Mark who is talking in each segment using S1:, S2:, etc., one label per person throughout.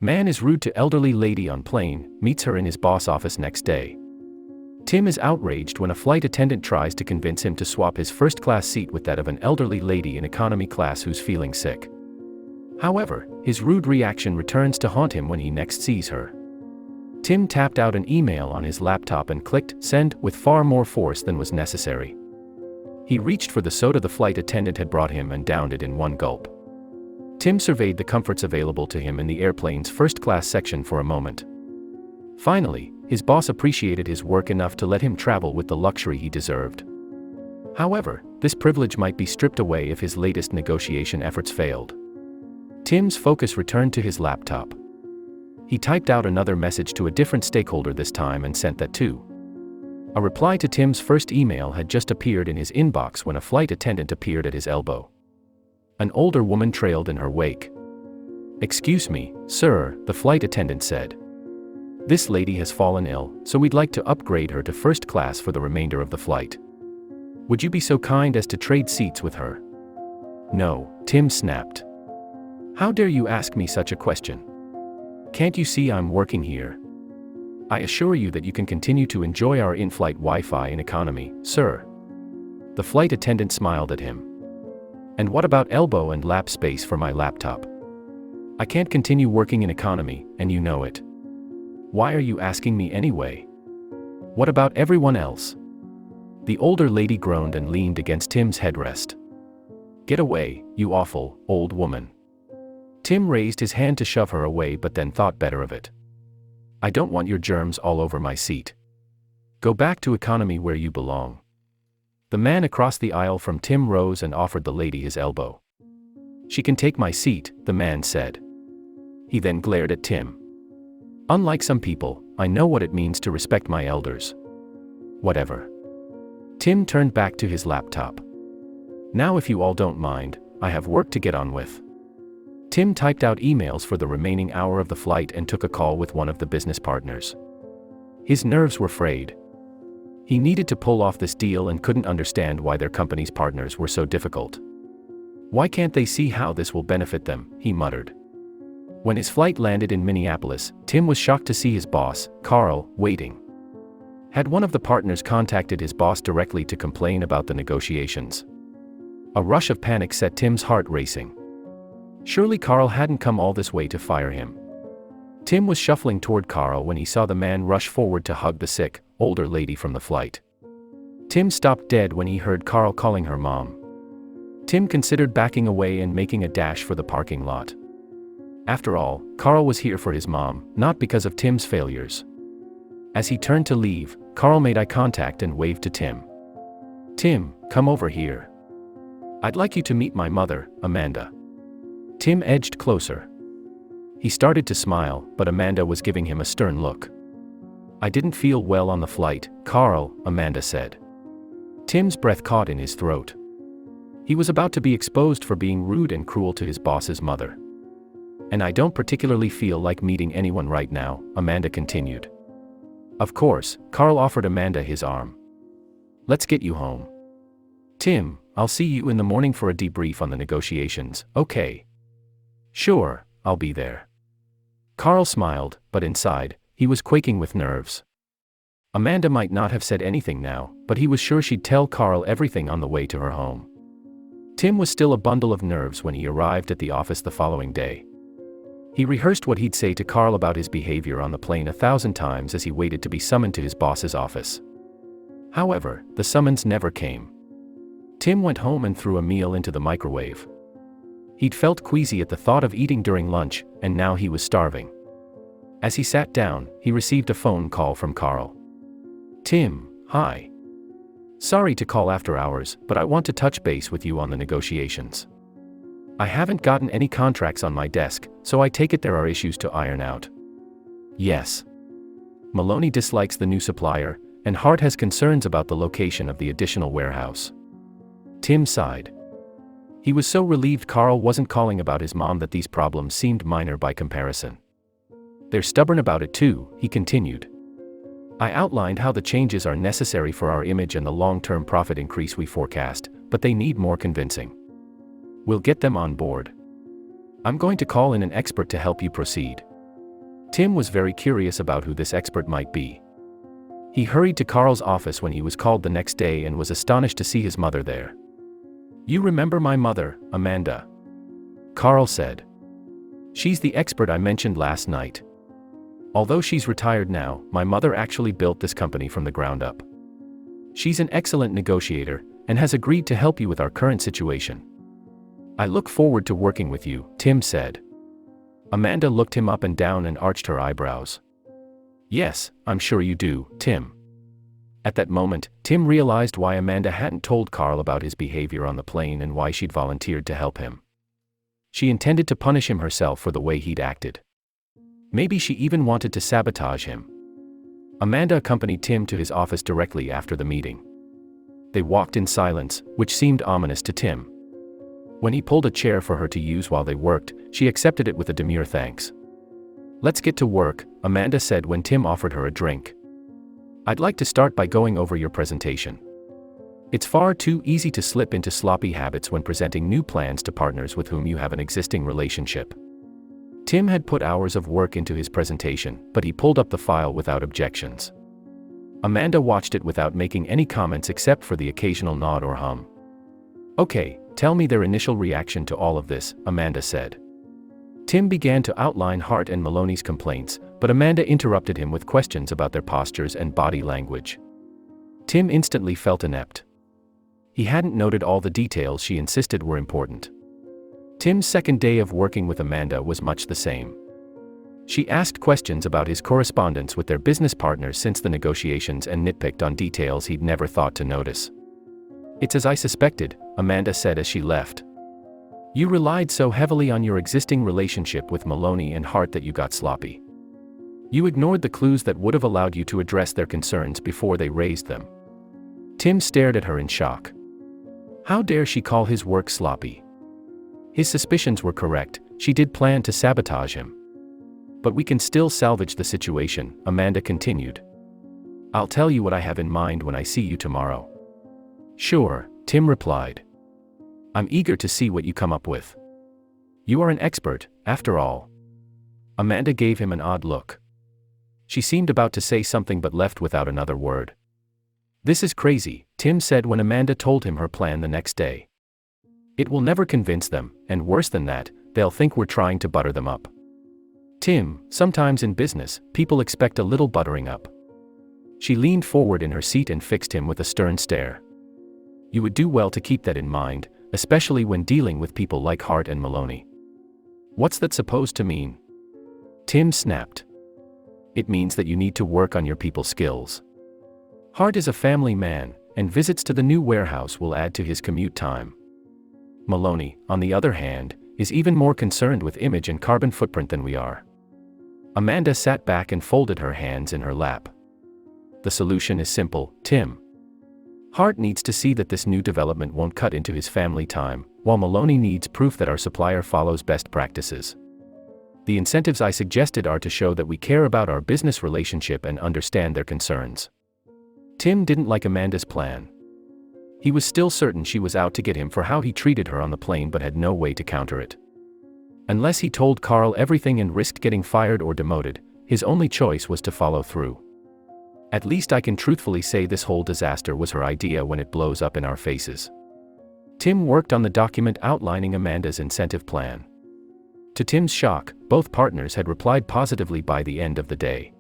S1: Man is rude to elderly lady on plane, meets her in his boss office next day. Tim is outraged when a flight attendant tries to convince him to swap his first-class seat with that of an elderly lady in economy class who's feeling sick. However, his rude reaction returns to haunt him when he next sees her. Tim tapped out an email on his laptop and clicked send with far more force than was necessary. He reached for the soda the flight attendant had brought him and downed it in one gulp. Tim surveyed the comforts available to him in the airplane's first-class section for a moment. Finally, his boss appreciated his work enough to let him travel with the luxury he deserved. However, this privilege might be stripped away if his latest negotiation efforts failed. Tim's focus returned to his laptop. He typed out another message to a different stakeholder this time and sent that too. A reply to Tim's first email had just appeared in his inbox when a flight attendant appeared at his elbow. An older woman trailed in her wake. "Excuse me, sir," the flight attendant said. "This lady has fallen ill, so we'd like to upgrade her to first class for the remainder of the flight. Would you be so kind as to trade seats with her?" "No," Tim snapped. "How dare you ask me such a question? Can't you see I'm working here? I assure you that you can continue to enjoy our in-flight Wi-Fi in economy, sir." The flight attendant smiled at him. "And what about elbow and lap space for my laptop? I can't continue working in economy, and you know it. Why are you asking me anyway? What about everyone else?" The older lady groaned and leaned against Tim's headrest. "Get away, you awful, old woman." Tim raised his hand to shove her away but then thought better of it. "I don't want your germs all over my seat. Go back to economy where you belong." The man across the aisle from Tim rose and offered the lady his elbow. "She can take my seat," the man said. He then glared at Tim. "Unlike some people, I know what it means to respect my elders." "Whatever." Tim turned back to his laptop. "Now if you all don't mind, I have work to get on with." Tim typed out emails for the remaining hour of the flight and took a call with one of the business partners. His nerves were frayed. He needed to pull off this deal and couldn't understand why their company's partners were so difficult. "Why can't they see how this will benefit them?" he muttered. When his flight landed in Minneapolis, Tim was shocked to see his boss, Carl, waiting. Had one of the partners contacted his boss directly to complain about the negotiations? A rush of panic set Tim's heart racing. Surely Carl hadn't come all this way to fire him. Tim was shuffling toward Carl when he saw the man rush forward to hug the sick, older lady from the flight. Tim stopped dead when he heard Carl calling her mom. Tim considered backing away and making a dash for the parking lot. After all, Carl was here for his mom, not because of Tim's failures. As he turned to leave, Carl made eye contact and waved to Tim. "Tim, come over here. I'd like you to meet my mother, Amanda." Tim edged closer. He started to smile, but Amanda was giving him a stern look. "I didn't feel well on the flight, Carl," Amanda said. Tim's breath caught in his throat. He was about to be exposed for being rude and cruel to his boss's mother. "And I don't particularly feel like meeting anyone right now," Amanda continued. Of course, Carl offered Amanda his arm. "Let's get you home. Tim, I'll see you in the morning for a debrief on the negotiations, okay?" "Sure, I'll be there." Carl smiled, but inside, he was quaking with nerves. Amanda might not have said anything now, but he was sure she'd tell Carl everything on the way to her home. Tim was still a bundle of nerves when he arrived at the office the following day. He rehearsed what he'd say to Carl about his behavior on the plane 1,000 times as he waited to be summoned to his boss's office. However, the summons never came. Tim went home and threw a meal into the microwave. He'd felt queasy at the thought of eating during lunch, and now he was starving. As he sat down, he received a phone call from Carl. "Tim, hi. Sorry to call after hours, but I want to touch base with you on the negotiations. I haven't gotten any contracts on my desk, so I take it there are issues to iron out." "Yes. Maloney dislikes the new supplier, and Hart has concerns about the location of the additional warehouse." Tim sighed. He was so relieved Carl wasn't calling about his mom that these problems seemed minor by comparison. "They're stubborn about it too," he continued. "I outlined how the changes are necessary for our image and the long-term profit increase we forecast, but they need more convincing. We'll get them on board. I'm going to call in an expert to help you proceed. Tim was very curious about who this expert might be. He hurried to Carl's office when he was called the next day and was astonished to see his mother there. "You remember my mother, Amanda?" Carl said. "She's the expert I mentioned last night. Although she's retired now, my mother actually built this company from the ground up. She's an excellent negotiator and has agreed to help you with our current situation. I look forward to working with you," Tim said. Amanda looked him up and down and arched her eyebrows. "Yes, I'm sure you do, Tim." At that moment, Tim realized why Amanda hadn't told Carl about his behavior on the plane and why she'd volunteered to help him. She intended to punish him herself for the way he'd acted. Maybe she even wanted to sabotage him. Amanda accompanied Tim to his office directly after the meeting. They walked in silence, which seemed ominous to Tim. When he pulled a chair for her to use while they worked, she accepted it with a demure thanks. "Let's get to work," Amanda said when Tim offered her a drink. "I'd like to start by going over your presentation. It's far too easy to slip into sloppy habits when presenting new plans to partners with whom you have an existing relationship." Tim had put hours of work into his presentation, but he pulled up the file without objections. Amanda watched it without making any comments except for the occasional nod or hum. "Okay, tell me their initial reaction to all of this," Amanda said. Tim began to outline Hart and Maloney's complaints, but Amanda interrupted him with questions about their postures and body language. Tim instantly felt inept. He hadn't noted all the details she insisted were important. Tim's second day of working with Amanda was much the same. She asked questions about his correspondence with their business partners since the negotiations and nitpicked on details he'd never thought to notice. "It's as I suspected," Amanda said as she left. "You relied so heavily on your existing relationship with Maloney and Hart that you got sloppy. You ignored the clues that would have allowed you to address their concerns before they raised them." Tim stared at her in shock. How dare she call his work sloppy? His suspicions were correct, she did plan to sabotage him. "But we can still salvage the situation," Amanda continued. "I'll tell you what I have in mind when I see you tomorrow." "Sure," Tim replied. "I'm eager to see what you come up with. You are an expert, after all." Amanda gave him an odd look. She seemed about to say something but left without another word. "This is crazy," Tim said when Amanda told him her plan the next day. "It will never convince them, and worse than that, they'll think we're trying to butter them up." "Tim, sometimes in business, people expect a little buttering up." She leaned forward in her seat and fixed him with a stern stare. "You would do well to keep that in mind, especially when dealing with people like Hart and Maloney." "What's that supposed to mean?" Tim snapped. "It means that you need to work on your people skills. Hart is a family man, and visits to the new warehouse will add to his commute time. Maloney, on the other hand, is even more concerned with image and carbon footprint than we are." Amanda sat back and folded her hands in her lap. "The solution is simple, Tim. Hart needs to see that this new development won't cut into his family time, while Maloney needs proof that our supplier follows best practices. The incentives I suggested are to show that we care about our business relationship and understand their concerns." Tim didn't like Amanda's plan. He was still certain she was out to get him for how he treated her on the plane but had no way to counter it. Unless he told Carl everything and risked getting fired or demoted, his only choice was to follow through. "At least I can truthfully say this whole disaster was her idea when it blows up in our faces." Tim worked on the document outlining Amanda's incentive plan. To Tim's shock, both partners had replied positively by the end of the day.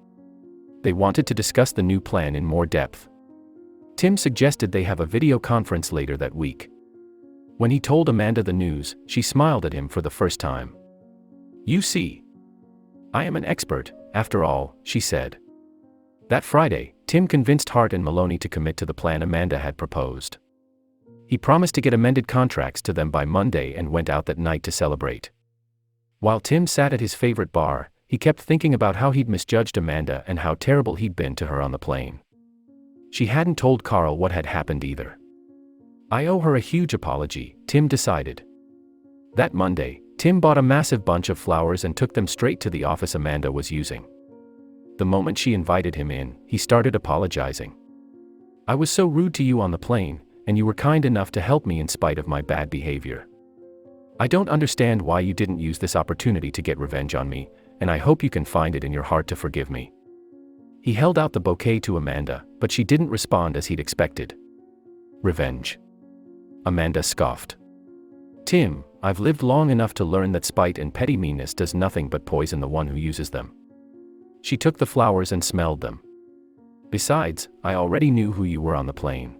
S1: They wanted to discuss the new plan in more depth. Tim suggested they have a video conference later that week. When he told Amanda the news, she smiled at him for the first time. "You see, I am an expert, after all," she said. That Friday, Tim convinced Hart and Maloney to commit to the plan Amanda had proposed. He promised to get amended contracts to them by Monday and went out that night to celebrate. While Tim sat at his favorite bar, he kept thinking about how he'd misjudged Amanda and how terrible he'd been to her on the plane. She hadn't told Carl what had happened either. "I owe her a huge apology," Tim decided. That Monday, Tim bought a massive bunch of flowers and took them straight to the office Amanda was using. The moment she invited him in, he started apologizing. "I was so rude to you on the plane, and you were kind enough to help me in spite of my bad behavior. I don't understand why you didn't use this opportunity to get revenge on me, and I hope you can find it in your heart to forgive me." He held out the bouquet to Amanda, but she didn't respond as he'd expected. "Revenge?" Amanda scoffed. "Tim, I've lived long enough to learn that spite and petty meanness does nothing but poison the one who uses them." She took the flowers and smelled them. "Besides, I already knew who you were on the plane.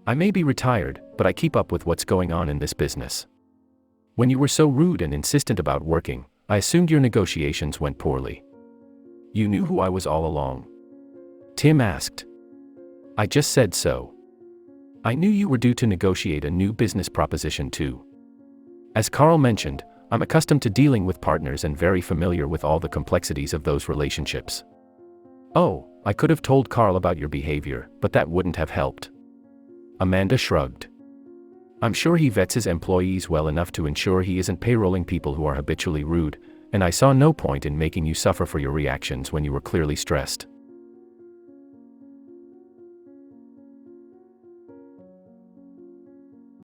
S1: I may be retired, but I keep up with what's going on in this business. When you were so rude and insistent about working, I assumed your negotiations went poorly." "You knew who I was all along?" Tim asked. "I just said so. I knew you were due to negotiate a new business proposition too. As Carl mentioned, I'm accustomed to dealing with partners and very familiar with all the complexities of those relationships." "Oh, I could have told Carl about your behavior, but that wouldn't have helped." Amanda shrugged. "I'm sure he vets his employees well enough to ensure he isn't payrolling people who are habitually rude, and I saw no point in making you suffer for your reactions when you were clearly stressed."